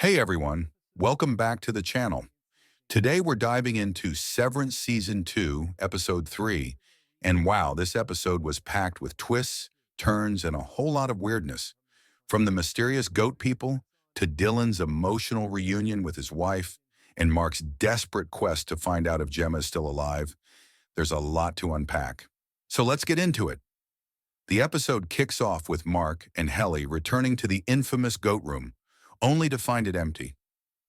Hey everyone, welcome back to the channel. Today we're diving into Severance Season 2, Episode 3, and wow, this episode was packed with twists, turns, and a whole lot of weirdness. From the mysterious goat people to Dylan's emotional reunion with his wife and Mark's desperate quest to find out if Gemma is still alive, there's a lot to unpack. So let's get into it. The episode kicks off with Mark and Helly returning to the infamous goat room, only to find it empty.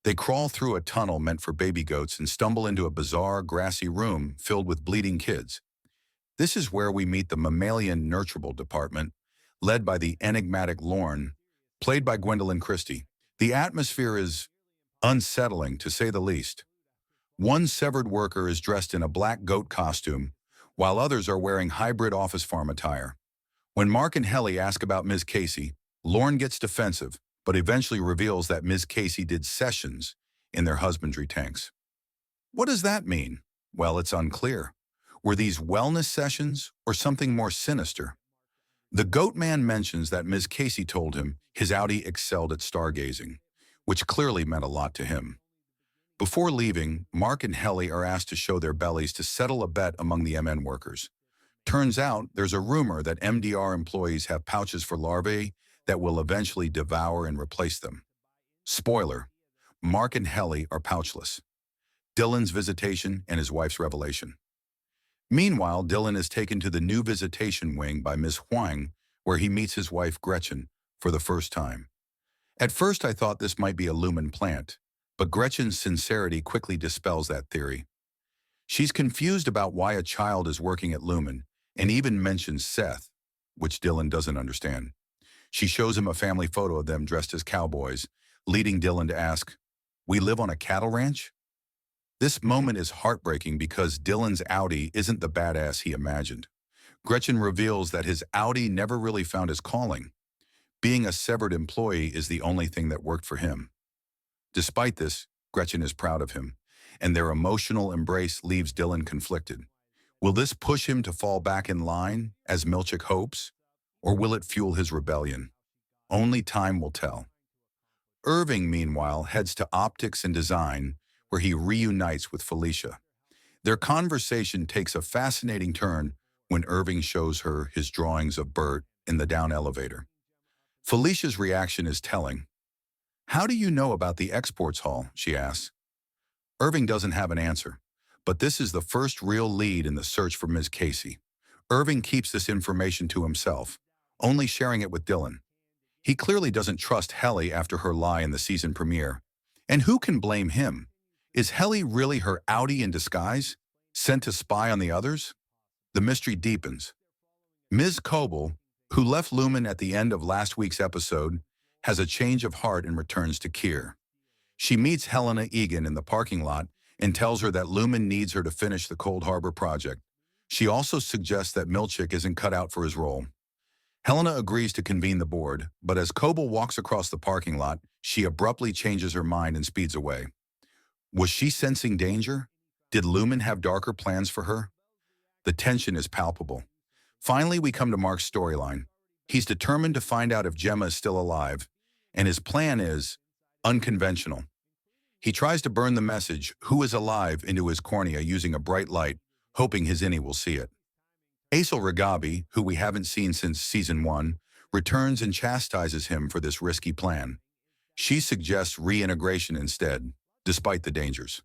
They crawl through a tunnel meant for baby goats and stumble into a bizarre, grassy room filled with bleeding kids. This is where we meet the Mammalian Nurturable department, led by the enigmatic Lorne, played by Gwendoline Christie. The atmosphere is unsettling, to say the least. One severed worker is dressed in a black goat costume, while others are wearing hybrid office farm attire. When Mark and Helly ask about Ms. Casey, Lorne gets defensive, but eventually reveals that Ms. Casey did sessions in their husbandry tanks. What does that mean? Well, it's unclear. Were these wellness sessions or something more sinister? The goat man mentions that Ms. Casey told him his Audi excelled at stargazing, which clearly meant a lot to him. Before leaving, Mark and Helly are asked to show their bellies to settle a bet among the MN workers. Turns out there's a rumor that MDR employees have pouches for larvae that will eventually devour and replace them. Spoiler, Mark and Helly are pouchless. Dylan's visitation and his wife's revelation. Meanwhile, Dylan is taken to the new visitation wing by Ms. Huang, where he meets his wife Gretchen for the first time. At first I thought this might be a lumen plant, but Gretchen's sincerity quickly dispels that theory. She's confused about why a child is working at Lumen, and even mentions Seth, which Dylan doesn't understand. She shows him a family photo of them dressed as cowboys, leading Dylan to ask, "We live on a cattle ranch?" This moment is heartbreaking because Dylan's Audi isn't the badass he imagined. Gretchen reveals that his Audi never really found his calling. Being a severed employee is the only thing that worked for him. Despite this, Gretchen is proud of him, and their emotional embrace leaves Dylan conflicted. Will this push him to fall back in line, as Milchick hopes, or will it fuel his rebellion? Only time will tell. Irving, meanwhile, heads to optics and design, where he reunites with Felicia. Their conversation takes a fascinating turn when Irving shows her his drawings of Bert in the down elevator. Felicia's reaction is telling. "How do you know about the exports hall?" she asks. Irving doesn't have an answer, but this is the first real lead in the search for Ms. Casey. Irving keeps this information to himself, only sharing it with Dylan. He clearly doesn't trust Helly after her lie in the season premiere. And who can blame him? Is Helly really her Audi in disguise, sent to spy on the others? The mystery deepens. Ms. Cobel, who left Lumen at the end of last week's episode, has a change of heart and returns to Kier. She meets Helena Egan in the parking lot and tells her that Lumen needs her to finish the Cold Harbor project. She also suggests that Milchick isn't cut out for his role. Helena agrees to convene the board, but as Cobel walks across the parking lot, she abruptly changes her mind and speeds away. Was she sensing danger? Did Lumen have darker plans for her? The tension is palpable. Finally, we come to Mark's storyline. He's determined to find out if Gemma is still alive, and his plan is unconventional. He tries to burn the message, "Who is alive?" into his cornea using a bright light, hoping his innie will see it. Aisel Regabi, who we haven't seen since Season 1, returns and chastises him for this risky plan. She suggests reintegration instead, despite the dangers.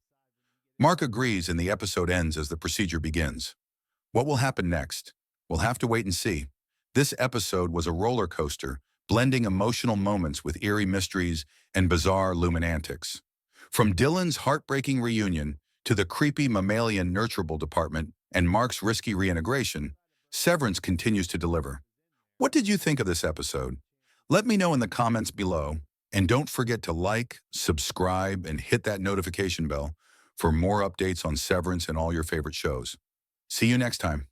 Mark agrees and the episode ends as the procedure begins. What will happen next? We'll have to wait and see. This episode was a roller coaster, blending emotional moments with eerie mysteries and bizarre Lumen antics. From Dylan's heartbreaking reunion to the creepy Mammalian Nurturable department and Mark's risky reintegration, Severance continues to deliver. What did you think of this episode? Let me know in the comments below, and don't forget to like, subscribe, and hit that notification bell for more updates on Severance and all your favorite shows. See you next time.